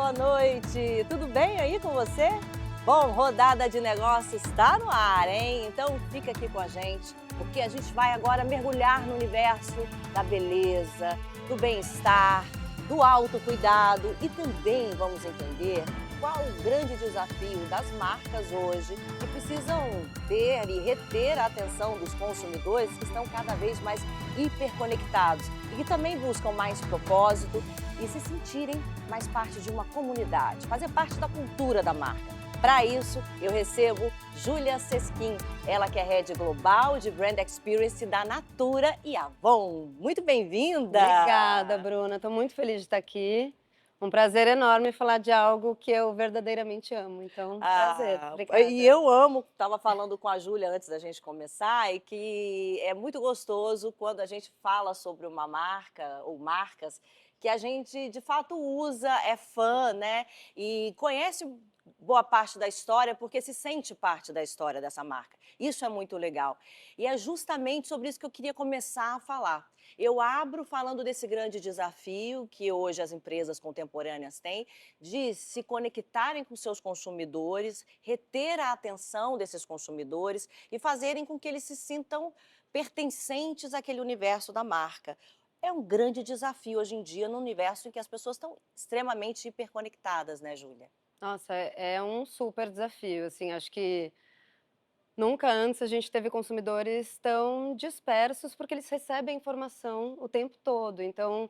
boa noite! Tudo bem aí com você? Bom, Rodada de Negócios está no ar, hein? Então fica aqui com a gente, porque a gente vai agora mergulhar no universo da beleza, do bem-estar, do autocuidado e também vamos entender qual o grande desafio das marcas hoje que precisam ter e reter a atenção dos consumidores que estão cada vez mais hiperconectados e que também buscam mais propósito e se sentirem mais parte de uma comunidade, fazer parte da cultura da marca. Para isso, eu recebo Júlia Sesquim, ela que é Head Global de Brand Experience da Natura e Avon. Muito bem-vinda! Obrigada, Bruna. Estou muito feliz de estar aqui. Um prazer enorme falar de algo que eu verdadeiramente amo. Então, prazer. Obrigada. E eu amo, estava falando com a Júlia antes da gente começar, e que é muito gostoso quando a gente fala sobre uma marca ou marcas que a gente de fato usa, é fã, né? E conhece boa parte da história porque se sente parte da história dessa marca. Isso é muito legal. E é justamente sobre isso que eu queria começar a falar. Eu abro falando desse grande desafio que hoje as empresas contemporâneas têm de se conectarem com seus consumidores, reter a atenção desses consumidores e fazerem com que eles se sintam pertencentes àquele universo da marca. É um grande desafio hoje em dia no universo em que as pessoas estão extremamente hiperconectadas, né, Júlia? Nossa, é um super desafio. Assim, acho que nunca antes a gente teve consumidores tão dispersos porque eles recebem informação o tempo todo. Então,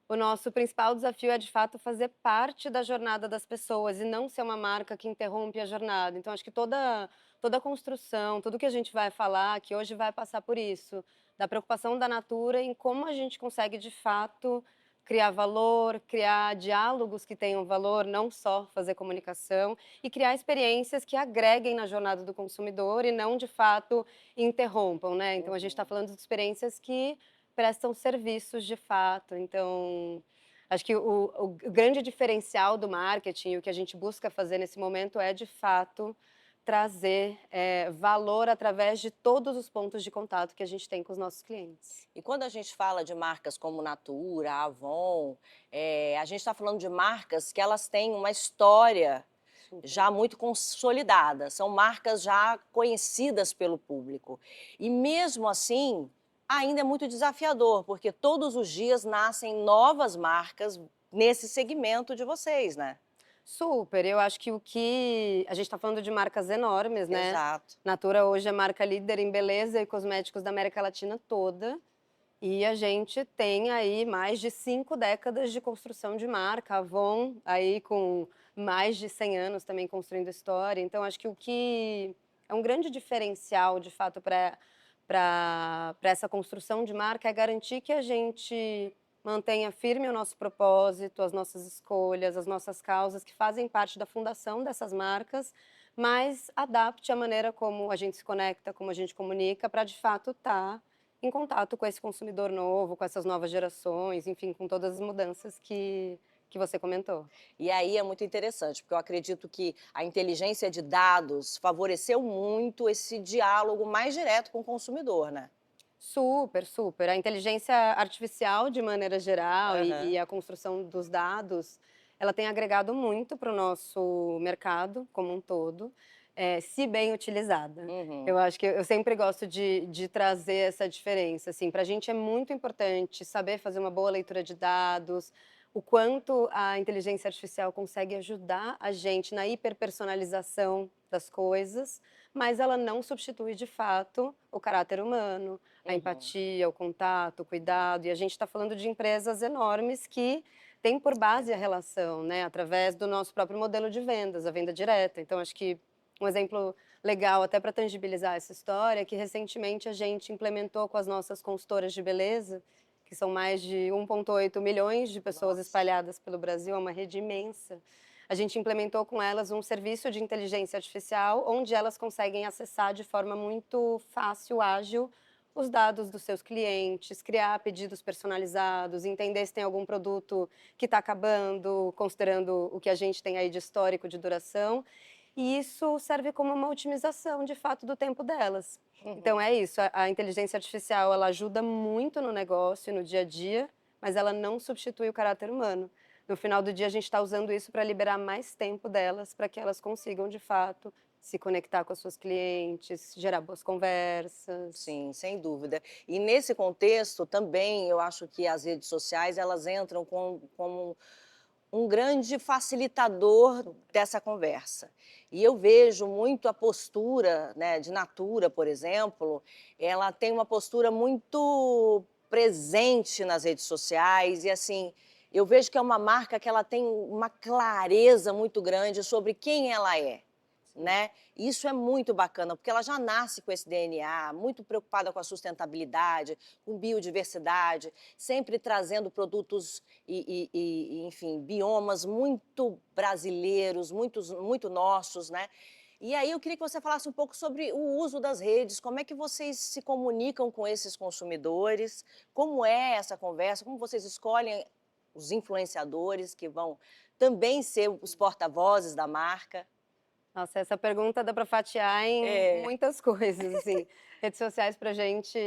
o nosso principal desafio é, de fato, fazer parte da jornada das pessoas e não ser uma marca que interrompe a jornada. Então, acho que toda a construção, tudo que a gente vai falar, que hoje vai passar por isso, da preocupação da Natura em como a gente consegue, de fato, criar valor, criar diálogos que tenham valor, não só fazer comunicação, e criar experiências que agreguem na jornada do consumidor e não, de fato, interrompam, né? Então, a gente está falando de experiências que prestam serviços de fato. Então, acho que o grande diferencial do marketing, o que a gente busca fazer nesse momento é, de fato, trazer valor através de todos os pontos de contato que a gente tem com os nossos clientes. E quando a gente fala de marcas como Natura, Avon, a gente está falando de marcas que elas têm uma história Super. já muito consolidada, são marcas já conhecidas pelo público. E mesmo assim, ainda é muito desafiador, porque todos os dias nascem novas marcas nesse segmento de vocês, né? Super, eu acho que a gente está falando de marcas enormes, né? Exato. Natura hoje é marca líder em beleza e cosméticos da América Latina toda. E a gente tem aí mais de 5 décadas de construção de marca, a Avon aí com mais de 100 anos também construindo história. Então, acho que o que é um grande diferencial, de fato, para essa construção de marca é garantir que a gente mantenha firme o nosso propósito, as nossas escolhas, as nossas causas que fazem parte da fundação dessas marcas, mas adapte a maneira como a gente se conecta, como a gente comunica, para de fato estar em contato com esse consumidor novo, com essas novas gerações, enfim, com todas as mudanças que você comentou. E aí é muito interessante, porque eu acredito que a inteligência de dados favoreceu muito esse diálogo mais direto com o consumidor, né? Super, super. A inteligência artificial, de maneira geral, e Aham. a construção dos dados, ela tem agregado muito para o nosso mercado como um todo, se bem utilizada. Uhum. Eu acho que eu sempre gosto de trazer essa diferença. Assim, para a gente é muito importante saber fazer uma boa leitura de dados, o quanto a inteligência artificial consegue ajudar a gente na hiperpersonalização das coisas, mas ela não substitui de fato o caráter humano, a Uhum. empatia, o contato, o cuidado. E a gente está falando de empresas enormes que têm por base a relação, né, através do nosso próprio modelo de vendas, a venda direta. Então, acho que um exemplo legal, até para tangibilizar essa história, é que recentemente a gente implementou com as nossas consultoras de beleza, que são mais de 1,8 milhões de pessoas Nossa. espalhadas pelo Brasil, é uma rede imensa. A gente implementou com elas um serviço de inteligência artificial, onde elas conseguem acessar de forma muito fácil, ágil, os dados dos seus clientes, criar pedidos personalizados, entender se tem algum produto que está acabando, considerando o que a gente tem aí de histórico de duração. E isso serve como uma otimização, de fato, do tempo delas. Então Uhum. é isso, a inteligência artificial, ela ajuda muito no negócio, no dia a dia, mas ela não substitui o caráter humano. no final do dia a gente está usando isso para liberar mais tempo delas, para que elas consigam, de fato, se conectar com as suas clientes, gerar boas conversas. Sim, sem dúvida. E nesse contexto também eu acho que as redes sociais elas entram como um grande facilitador dessa conversa. E eu vejo muito a postura, né, de Natura, por exemplo, ela tem uma postura muito presente nas redes sociais e assim, eu vejo que é uma marca que ela tem uma clareza muito grande sobre quem ela é. Sim. Né? Isso é muito bacana, porque ela já nasce com esse DNA, muito preocupada com a sustentabilidade, com biodiversidade, sempre trazendo produtos enfim, biomas muito brasileiros, muito nossos, né? E aí eu queria que você falasse um pouco sobre o uso das redes, como é que vocês se comunicam com esses consumidores, como é essa conversa, como vocês escolhem os influenciadores que vão também ser os porta-vozes da marca. Nossa, essa pergunta dá para fatiar em É. muitas coisas, assim. Redes sociais pra gente,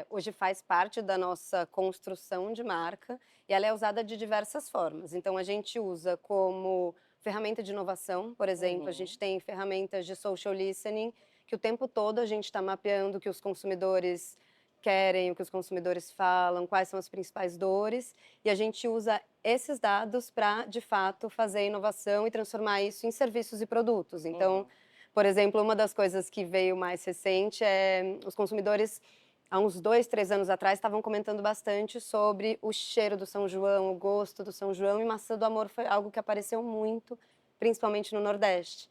hoje faz parte da nossa construção de marca e ela é usada de diversas formas. Então a gente usa como ferramenta de inovação, por exemplo, a gente Uhum. tem ferramentas de social listening, que o tempo todo a gente está mapeando o que os consumidores querem, o que os consumidores falam, quais são as principais dores, e a gente usa esses dados para, de fato, fazer inovação e transformar isso em serviços e produtos. Então, Uhum. por exemplo, uma das coisas que veio mais recente é os consumidores, há uns 2, 3 anos atrás, estavam comentando bastante sobre o cheiro do São João, o gosto do São João, e maçã do amor foi algo que apareceu muito, principalmente no Nordeste.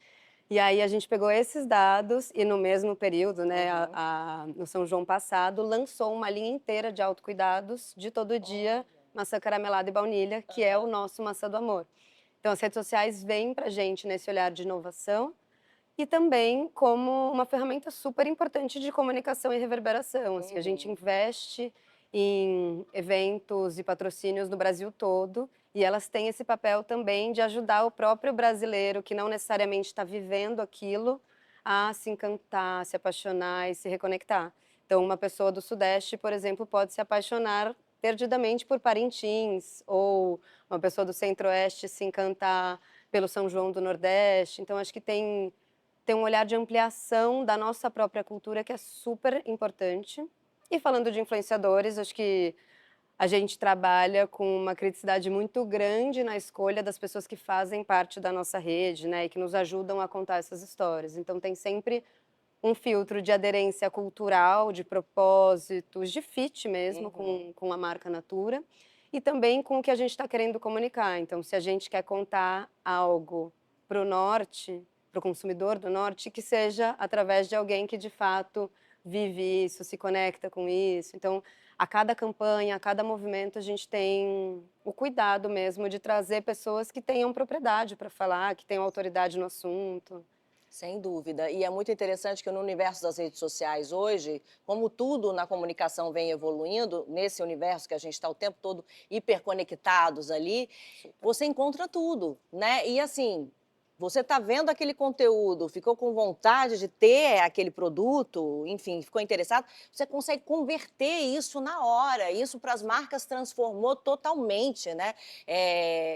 E aí a gente pegou esses dados e no mesmo período, né, Uhum. no São João passado, lançou uma linha inteira de autocuidados de todo dia, Olha. maçã caramelada e baunilha, que é o Aham. nosso maçã do amor. Então as redes sociais vêm pra gente nesse olhar de inovação e também como uma ferramenta super importante de comunicação e reverberação, assim, a gente Uhum. investe em eventos e patrocínios no Brasil todo, e elas têm esse papel também de ajudar o próprio brasileiro, que não necessariamente está vivendo aquilo, a se encantar, se apaixonar e se reconectar. Então, uma pessoa do Sudeste, por exemplo, pode se apaixonar perdidamente por Parintins, ou uma pessoa do Centro-Oeste se encantar pelo São João do Nordeste. Então, acho que tem um olhar de ampliação da nossa própria cultura que é super importante. E falando de influenciadores, acho que a gente trabalha com uma criticidade muito grande na escolha das pessoas que fazem parte da nossa rede, né, e que nos ajudam a contar essas histórias. Então tem sempre um filtro de aderência cultural, de propósitos, de fit mesmo Uhum. com a marca Natura, e também com o que a gente está querendo comunicar. Então, se a gente quer contar algo para o norte, para o consumidor do norte, que seja através de alguém que de fato vive isso, se conecta com isso. Então, a cada campanha, a cada movimento, a gente tem o cuidado mesmo de trazer pessoas que tenham propriedade para falar, que tenham autoridade no assunto. Sem dúvida. E é muito interessante que no universo das redes sociais hoje, como tudo na comunicação vem evoluindo, nesse universo que a gente está o tempo todo hiperconectados ali, Super. você encontra tudo, né? E assim, você está vendo aquele conteúdo, ficou com vontade de ter aquele produto, enfim, ficou interessado, você consegue converter isso na hora. Isso para as marcas transformou totalmente, né?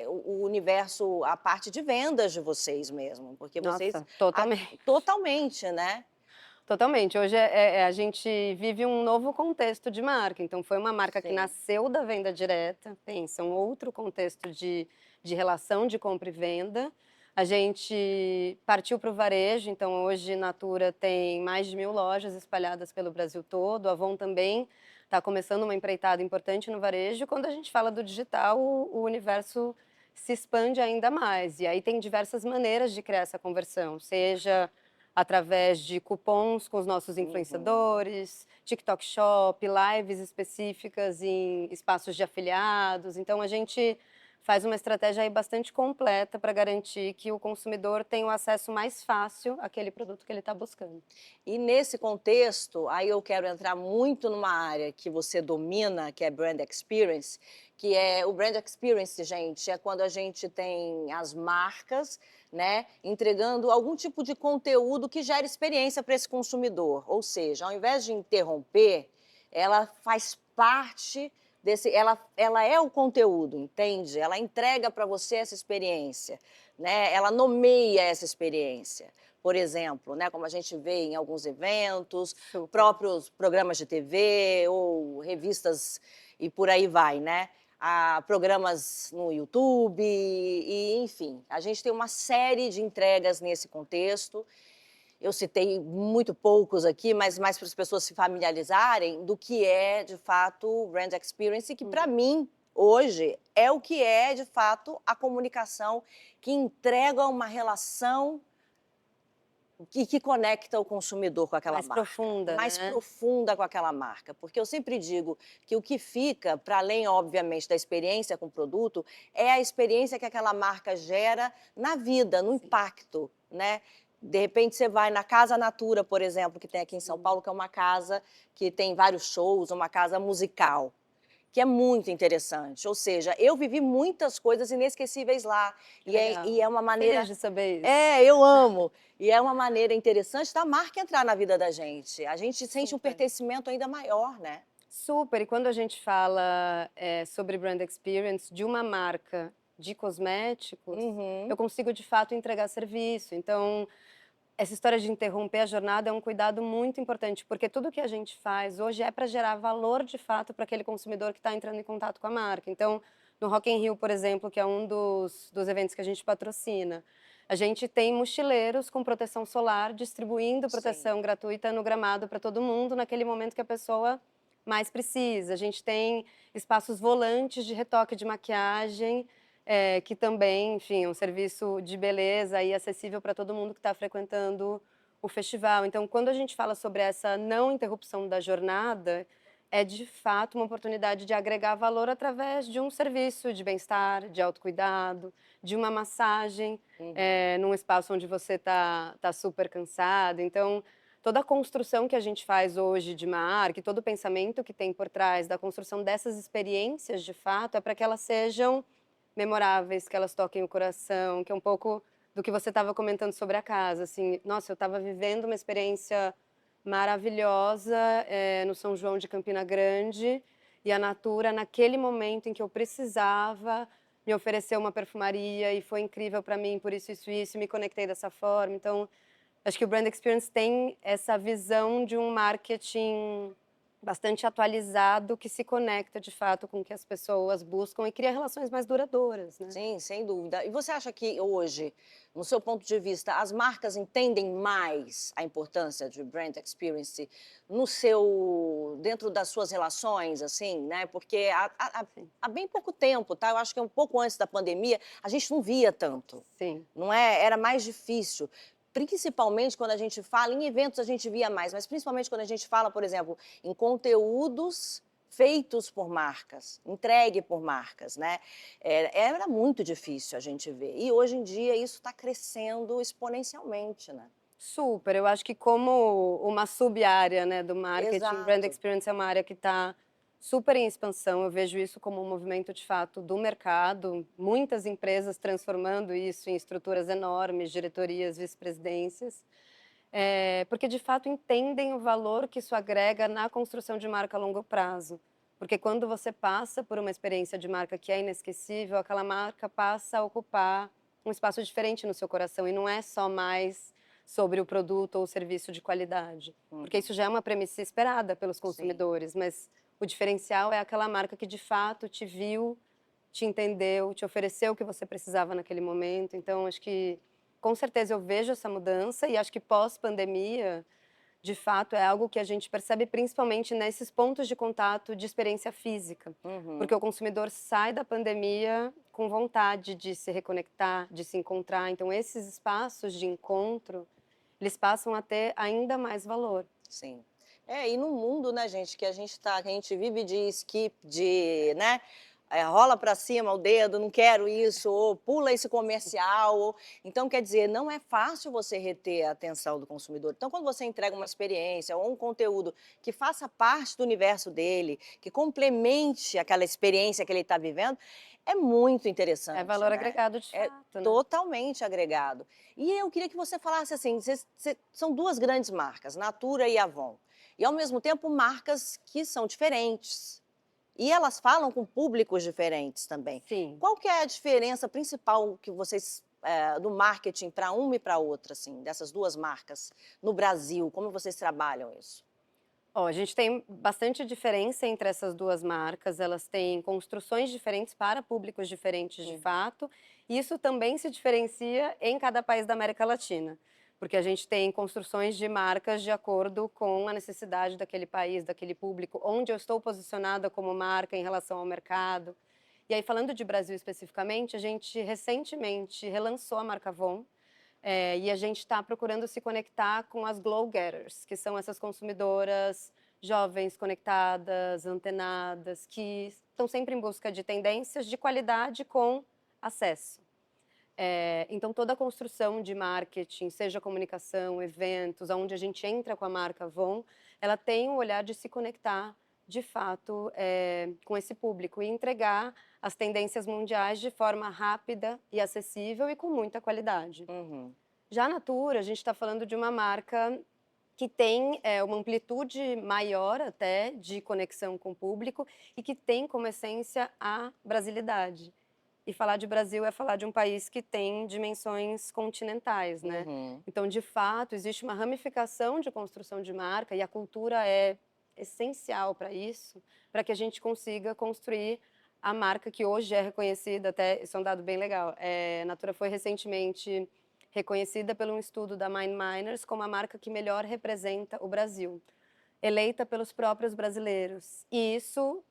O universo, a parte de vendas de vocês mesmo, porque vocês Nossa, totalmente. totalmente, né? Totalmente. Hoje a gente vive um novo contexto de marca, então foi uma marca que Sim. nasceu da venda direta, pensa, um outro contexto de relação de compra e venda. A gente partiu para o varejo, então hoje Natura tem mais de 1000 lojas espalhadas pelo Brasil todo, a Avon também está começando uma empreitada importante no varejo. Quando a gente fala do digital, o universo se expande ainda mais, e aí tem diversas maneiras de criar essa conversão, seja através de cupons com os nossos Uhum. influenciadores, TikTok Shop, lives específicas em espaços de afiliados. Então a gente faz uma estratégia aí bastante completa para garantir que o consumidor tenha o acesso mais fácil àquele produto que ele está buscando. E nesse contexto, aí eu quero entrar muito numa área que você domina, que é brand experience, que é o brand experience, gente, é quando a gente tem as marcas, né, entregando algum tipo de conteúdo que gere experiência para esse consumidor. Ou seja, ao invés de interromper, ela faz parte ela é o conteúdo, entende? Ela entrega para você essa experiência, né? Ela nomeia essa experiência. Por exemplo, né, como a gente vê em alguns eventos, Super. próprios programas de TV ou revistas e por aí vai, né? Programas no YouTube e, enfim, a gente tem uma série de entregas nesse contexto. Eu citei muito poucos aqui, mas mais para as pessoas se familiarizarem do que é, de fato, o Brand Experience, que para mim, hoje, é o que é, de fato, a comunicação que entrega uma relação que conecta o consumidor com aquela Mais marca, profunda, mais né? profunda com aquela marca. Porque eu sempre digo que o que fica, para além, obviamente, da experiência com o produto, é a experiência que aquela marca gera na vida, no impacto, né? De repente você vai na Casa Natura, por exemplo, que tem aqui em São Paulo, que é uma casa que tem vários shows, uma casa musical, que é muito interessante. Ou seja, eu vivi muitas coisas inesquecíveis lá. Que E é legal. uma Fico feliz maneira. de saber isso. É, eu amo. E é uma maneira interessante da marca entrar na vida da gente. A gente sente um Super. pertencimento ainda maior, né? Super. E quando a gente fala sobre brand experience de uma marca de cosméticos, Uhum. eu consigo de fato entregar serviço. Então, essa história de interromper a jornada é um cuidado muito importante, porque tudo que a gente faz hoje é para gerar valor de fato para aquele consumidor que está entrando em contato com a marca. Então, no Rock in Rio, por exemplo, que é um dos eventos que a gente patrocina, a gente tem mochileiros com proteção solar distribuindo Sim. proteção gratuita no gramado para todo mundo naquele momento que a pessoa mais precisa. A gente tem espaços volantes de retoque de maquiagem, que também, enfim, é um serviço de beleza e acessível para todo mundo que está frequentando o festival. Então, quando a gente fala sobre essa não interrupção da jornada, é de fato uma oportunidade de agregar valor através de um serviço de bem-estar, de autocuidado, de uma massagem, Uhum. num espaço onde você tá super cansado. Então, toda a construção que a gente faz hoje de marca, e todo o pensamento que tem por trás da construção dessas experiências, de fato, é para que elas sejam memoráveis, que elas toquem o coração, que é um pouco do que você estava comentando sobre a casa, assim, nossa, eu estava vivendo uma experiência maravilhosa, no São João de Campina Grande, e a Natura, naquele momento em que eu precisava, me ofereceu uma perfumaria e foi incrível para mim, por isso, e me conectei dessa forma. Então, acho que o Brand Experience tem essa visão de um marketing bastante atualizado que se conecta de fato com o que as pessoas buscam e cria relações mais duradouras, né? Sim, sem dúvida. E você acha que hoje, no seu ponto de vista, as marcas entendem mais a importância de brand experience dentro das suas relações, assim, né? Porque Sim, há bem pouco tempo, tá? Eu acho que um pouco antes da pandemia, a gente não via tanto, sim. não é? Era mais difícil. Principalmente quando a gente fala, em eventos a gente via mais, mas principalmente quando a gente fala, por exemplo, em conteúdos feitos por marcas, entregue por marcas, né? Era muito difícil a gente ver. E hoje em dia isso está crescendo exponencialmente, né? Super, eu acho que como uma sub-área, né, do marketing, brand Exato. experience é uma área que está super em expansão, eu vejo isso como um movimento de fato do mercado, muitas empresas transformando isso em estruturas enormes, diretorias, vice-presidências, porque de fato entendem o valor que isso agrega na construção de marca a longo prazo. Porque quando você passa por uma experiência de marca que é inesquecível, aquela marca passa a ocupar um espaço diferente no seu coração e não é só mais sobre o produto ou o serviço de qualidade. Porque Uhum. isso já é uma premissa esperada pelos Sim. consumidores, mas o diferencial é aquela marca que de fato te viu, te entendeu, te ofereceu o que você precisava naquele momento. Então, acho que com certeza eu vejo essa mudança e acho que pós-pandemia, de fato, é algo que a gente percebe principalmente nesses pontos de contato de experiência física, porque Uhum. o consumidor sai da pandemia com vontade de se reconectar, de se encontrar. Então, esses espaços de encontro, eles passam a ter ainda mais valor. Sim. E no mundo, né, gente, que a gente vive de skip, de, né, rola para cima o dedo, não quero isso, ou pula esse comercial. Então, quer dizer, não é fácil você reter a atenção do consumidor. Então, quando você entrega uma experiência ou um conteúdo que faça parte do universo dele, que complemente aquela experiência que ele está vivendo, é muito É interessante, valor né? agregado de É fato, né? totalmente agregado. E eu queria que você falasse assim, são duas grandes marcas, Natura e Avon. E, ao mesmo tempo, marcas que são diferentes. E elas falam com públicos diferentes também. Sim. Qual que é a diferença principal que vocês, do marketing para uma e para outra, assim, dessas duas marcas no Brasil? Como vocês trabalham isso? Ó, a gente tem bastante diferença entre essas duas marcas, elas têm construções diferentes para públicos diferentes de Uhum. fato, e isso também se diferencia em cada país da América Latina, porque a gente tem construções de marcas de acordo com a necessidade daquele país, daquele público, onde eu estou posicionada como marca em relação ao mercado. E aí, falando de Brasil especificamente, a gente recentemente relançou a marca Avon, e a gente está procurando se conectar com as glow getters, que são essas consumidoras jovens, conectadas, antenadas, que estão sempre em busca de tendências de qualidade com acesso. Então, toda a construção de marketing, seja comunicação, eventos, onde a gente entra com a marca Avon, ela tem o olhar de se conectar, de fato, com esse público e entregar as tendências mundiais de forma rápida e acessível e com muita qualidade. Uhum. Já a Natura, a gente está falando de uma marca que tem uma amplitude maior até de conexão com o público e que tem como essência a brasilidade. E falar de Brasil é falar de um país que tem dimensões continentais, né? Uhum. Então, de fato, existe uma ramificação de construção de marca e a cultura é essencial para isso, para que a gente consiga construir a marca que hoje é reconhecida, até isso é um dado bem legal. A Natura foi recentemente reconhecida por um estudo da Mind Miners como a marca que melhor representa o Brasil, eleita pelos próprios brasileiros. E isso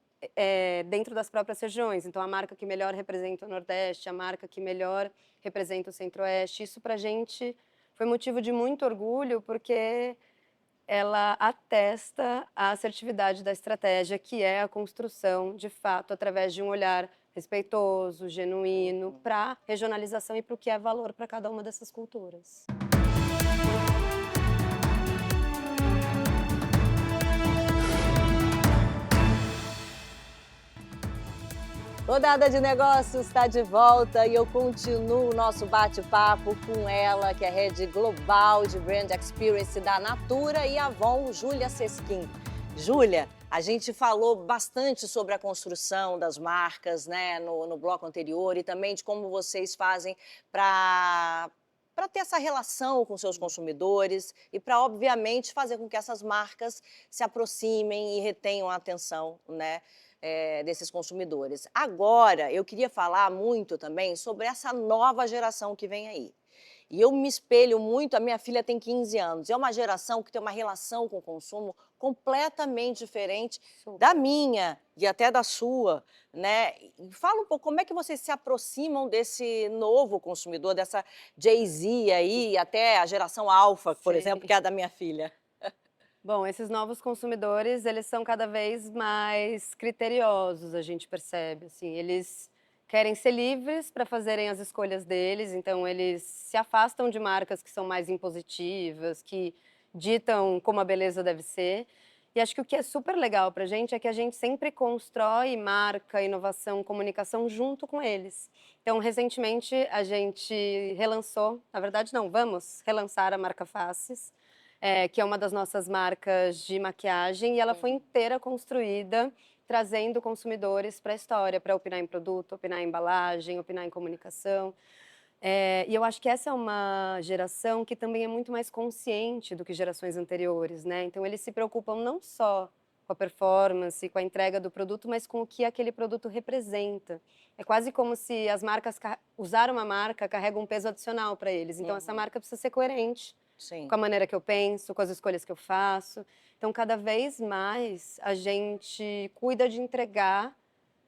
dentro das próprias regiões. Então, a marca que melhor representa o Nordeste, a marca que melhor representa o Centro-Oeste. Isso, para a gente, foi motivo de muito orgulho, porque ela atesta a assertividade da estratégia, que é a construção, de fato, através de um olhar respeitoso, genuíno, para regionalização e para o que é valor para cada uma dessas culturas. Rodada de Negócios está de volta e eu continuo o nosso bate-papo com ela, que é Head Global de Brand Experience da Natura e Avon, Júlia Sesquim. Júlia, a gente falou bastante sobre a construção das marcas, né, no bloco anterior e também de como vocês fazem para ter essa relação com seus consumidores e para, obviamente, fazer com que essas marcas se aproximem e retenham a atenção, né, desses consumidores. Agora, eu queria falar muito também sobre essa nova geração que vem aí. E eu me espelho muito, a minha filha tem 15 anos, é uma geração que tem uma relação com o consumo completamente diferente da minha e até da sua, né? E fala um pouco como é que vocês se aproximam desse novo consumidor, dessa Jay-Z aí, e até a geração Alpha, por Sim. exemplo, que é a da minha filha. Bom, esses novos consumidores, eles são cada vez mais criteriosos, a gente percebe, assim, eles querem ser livres para fazerem as escolhas deles, então eles se afastam de marcas que são mais impositivas, que ditam como a beleza deve ser. E acho que o que é super legal para a gente é que a gente sempre constrói marca, inovação, comunicação junto com eles. Então, recentemente, a gente relançou, na verdade não, vamos relançar a marca Faces, que é uma das nossas marcas de maquiagem, e ela foi inteira construída trazendo consumidores para a história, para opinar em produto, opinar em embalagem, opinar em comunicação. E eu acho que essa é uma geração que também é muito mais consciente do que gerações anteriores, né? Então, eles se preocupam não só com a performance, com a entrega do produto, mas com o que aquele produto representa. É quase como se as marcas, usar uma marca carrega um peso adicional para eles. Então, essa marca precisa ser coerente Sim. com a maneira que eu penso, com as escolhas que eu faço. Então, cada vez mais a gente cuida de entregar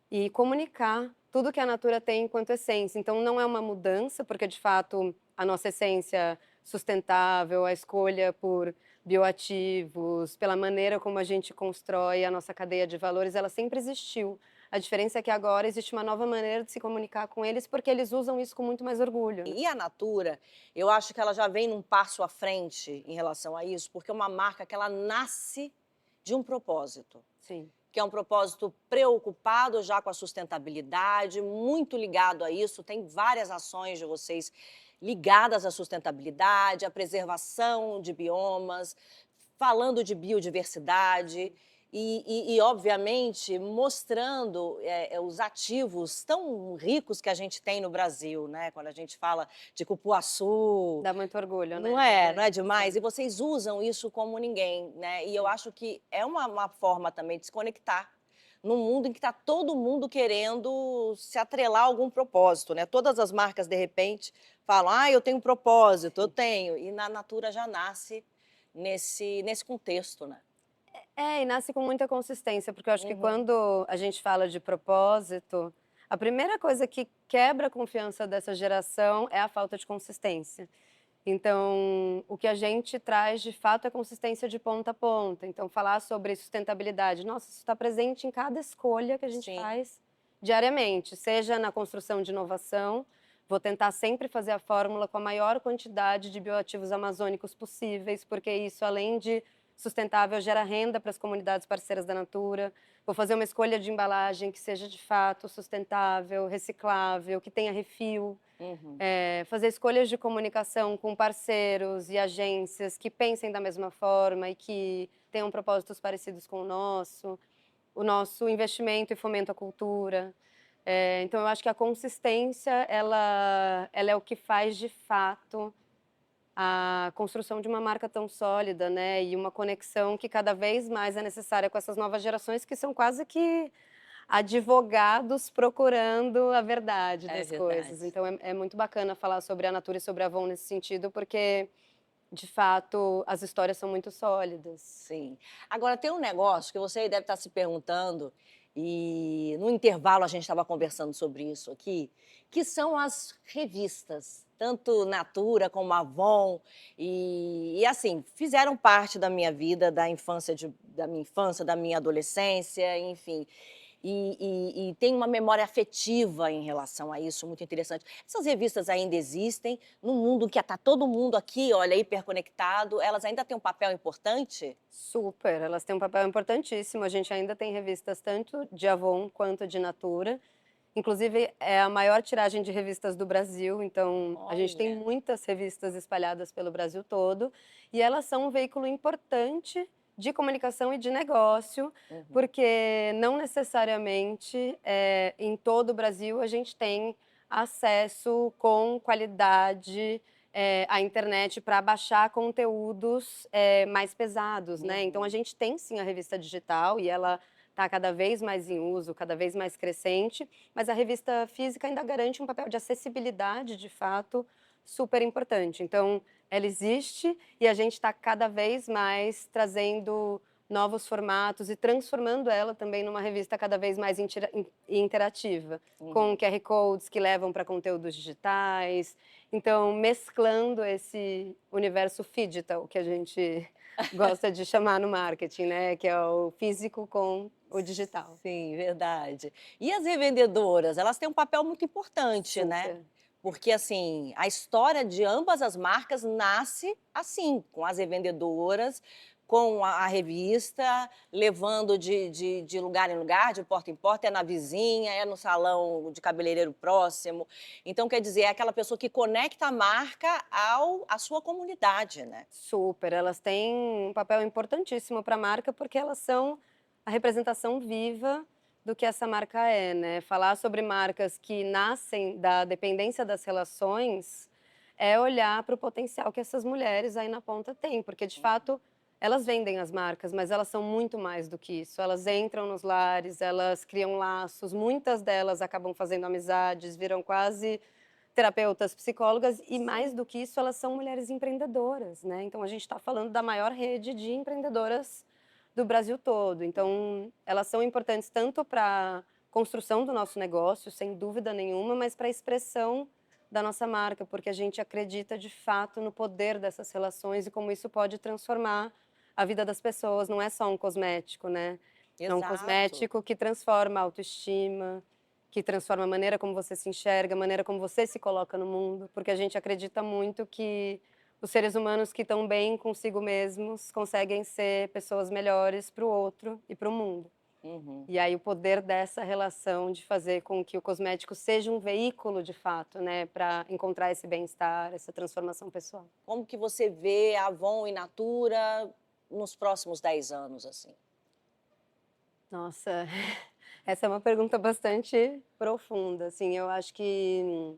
e comunicar tudo que a Natura tem enquanto essência. Então, não é uma mudança, porque de fato a nossa essência sustentável, a escolha por bioativos, pela maneira como a gente constrói a nossa cadeia de valores, ela sempre existiu. A diferença é que agora existe uma nova maneira de se comunicar com eles, porque eles usam isso com muito mais orgulho, né? E a Natura, eu acho que ela já vem num passo à frente em relação a isso, porque é uma marca que ela nasce de um propósito, Sim. que é um propósito preocupado já com a sustentabilidade, muito ligado a isso, tem várias ações de vocês ligadas à sustentabilidade, à preservação de biomas, falando de biodiversidade. obviamente, mostrando os ativos tão ricos que a gente tem no Brasil, né? Quando a gente fala de cupuaçu, Dá muito orgulho, né, não é dizer. demais? E Sim, vocês usam isso como ninguém, né? E eu sim. acho que é uma forma também de se conectar num mundo em que está todo mundo querendo se atrelar a algum propósito, né? Todas as marcas, de repente, falam, ah, eu tenho um propósito, eu tenho. E na Natura já nasce nesse contexto, né? É, e nasce com muita consistência, porque eu acho que Uhum. quando a gente fala de propósito, a primeira coisa que quebra a confiança dessa geração é a falta de consistência. Então, o que a gente traz de fato é consistência de ponta a ponta. Então, falar sobre sustentabilidade, nossa, isso está presente em cada escolha que a gente Sim. faz diariamente, seja na construção de inovação. Vou tentar sempre fazer a fórmula com a maior quantidade de bioativos amazônicos possíveis, porque isso, além de sustentável, gera renda para as comunidades parceiras da Natura. Vou fazer uma escolha de embalagem que seja de fato sustentável, reciclável, que tenha refil. Uhum. Fazer escolhas de comunicação com parceiros e agências que pensem da mesma forma e que tenham propósitos parecidos com o nosso investimento e fomento à cultura. Então eu acho que a consistência, ela é o que faz de fato a construção de uma marca tão sólida, né, e uma conexão que cada vez mais é necessária com essas novas gerações que são quase que advogados procurando a verdade É das verdade. coisas. Então é muito bacana falar sobre a Natura e sobre a Avon nesse sentido, porque, de fato, as histórias são muito sólidas. Sim. Agora tem um negócio que você deve estar se perguntando, e no intervalo a gente estava conversando sobre isso aqui, que são as revistas, tanto Natura como Avon, assim, fizeram parte da minha vida, da minha adolescência, enfim. E tem uma memória afetiva em relação a isso, muito interessante. Essas revistas ainda existem, num mundo que está todo mundo aqui, olha, hiperconectado, elas ainda têm um papel importante? Super, elas têm um papel importantíssimo. A gente ainda tem revistas tanto de Avon quanto de Natura. Inclusive, é a maior tiragem de revistas do Brasil, então a gente tem Olha. muitas revistas espalhadas pelo Brasil todo, e elas são um veículo importante de comunicação e de negócio, Uhum. porque não necessariamente em todo o Brasil a gente tem acesso com qualidade à internet para baixar conteúdos mais pesados, né? Então a Uhum. gente tem sim a revista digital e ela está cada vez mais em uso, cada vez mais crescente, mas a revista física ainda garante um papel de acessibilidade, de fato, super importante. Então, ela existe e a gente está cada vez mais trazendo novos formatos e transformando ela também numa revista cada vez mais interativa, com Uhum. QR codes que levam para conteúdos digitais. Então, mesclando esse universo digital que a gente gosta de chamar no marketing, né, que é o físico com o digital. Sim, verdade. E as revendedoras, elas têm um papel muito importante, né? Super. Porque, assim, a história de ambas as marcas nasce assim, com as revendedoras, com a revista, levando de lugar em lugar, de porta em porta, é na vizinha, é no salão de cabeleireiro próximo. Então, quer dizer, é aquela pessoa que conecta a marca à sua comunidade, né? Super, elas têm um papel importantíssimo para a marca, porque elas são a representação viva do que essa marca é, né. Falar sobre marcas que nascem da dependência das relações, é olhar para o potencial que essas mulheres aí na ponta têm, porque de fato, elas vendem as marcas, mas elas são muito mais do que isso. Elas entram nos lares, elas criam laços, muitas delas acabam fazendo amizades, viram quase terapeutas, psicólogas e mais Sim. do que isso, elas são mulheres empreendedoras, né. Então a gente está falando da maior rede de empreendedoras do Brasil todo. Então, elas são importantes tanto para construção do nosso negócio, sem dúvida nenhuma, mas para a expressão da nossa marca, porque a gente acredita de fato no poder dessas relações e como isso pode transformar a vida das pessoas. Não é só um cosmético, né. É um Exato. cosmético que transforma a autoestima, que transforma a maneira como você se enxerga, a maneira como você se coloca no mundo, porque a gente acredita muito que os seres humanos que estão bem consigo mesmos conseguem ser pessoas melhores para o outro e para o mundo. Uhum. E aí o poder dessa relação de fazer com que o cosmético seja um veículo de fato, né, para encontrar esse bem-estar, essa transformação pessoal. Como que você vê a Avon e Natura nos próximos 10 anos, assim? Nossa, essa é uma pergunta bastante profunda, assim, eu acho que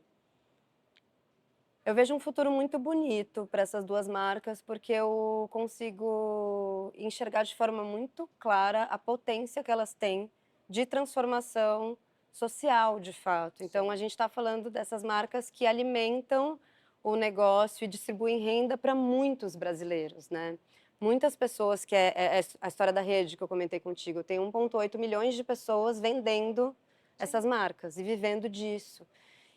eu vejo um futuro muito bonito para essas 2 marcas, porque eu consigo enxergar de forma muito clara a potência que elas têm de transformação social, de fato. Então a Sim. gente está falando dessas marcas que alimentam o negócio e distribuem renda para muitos brasileiros, né. Muitas pessoas que é a história da rede que eu comentei contigo, tem 1,8 milhões de pessoas vendendo essas Sim. marcas e vivendo disso.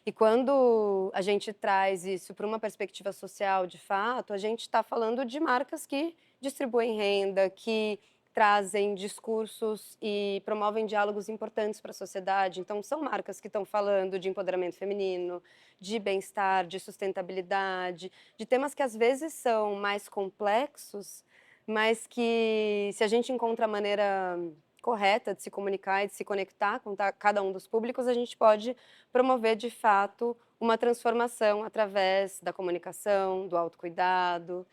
E quando a gente traz isso para uma perspectiva social, de fato, a gente está falando de marcas que distribuem renda, que trazem discursos e promovem diálogos importantes para a sociedade. Então, são marcas que estão falando de empoderamento feminino, de bem-estar, de sustentabilidade, de temas que às vezes são mais complexos, mas que, se a gente encontra a maneira correta de se comunicar e de se conectar com cada um dos públicos, a gente pode promover de fato uma transformação através da comunicação, do autocuidado.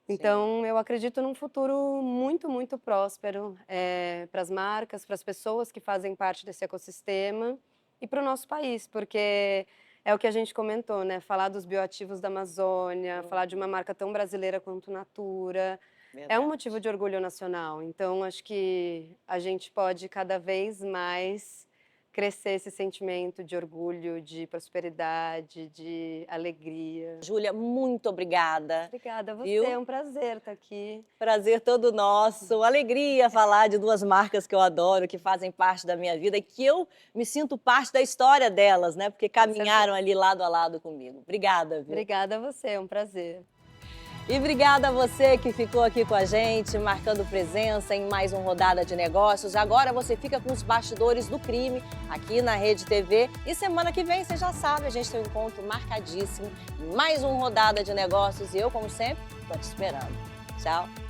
Sim. Então, eu acredito num futuro muito, muito próspero, para as marcas, para as pessoas que fazem parte desse ecossistema e para o nosso país, porque é o que a gente comentou, né? Falar dos bioativos da Amazônia, falar de Uhum. uma marca tão brasileira quanto Natura, é um Verdade. motivo de orgulho nacional. Então, acho que a gente pode cada vez mais crescer esse sentimento de orgulho, de prosperidade, de alegria. Júlia, muito obrigada, Obrigada a você, é viu? um prazer estar aqui. Prazer todo nosso, alegria falar de 2 marcas que eu adoro, que fazem parte da minha vida e que eu me sinto parte da história delas, né, porque Com certeza. caminharam ali lado a lado comigo. Obrigada, viu? Obrigada a você, é um prazer. E obrigada a você que ficou aqui com a gente, marcando presença em mais um Rodada de Negócios. Agora você fica com os bastidores do crime aqui na Rede TV. E semana que vem, você já sabe, a gente tem um encontro marcadíssimo em mais um Rodada de Negócios. E eu, como sempre, estou te esperando. Tchau!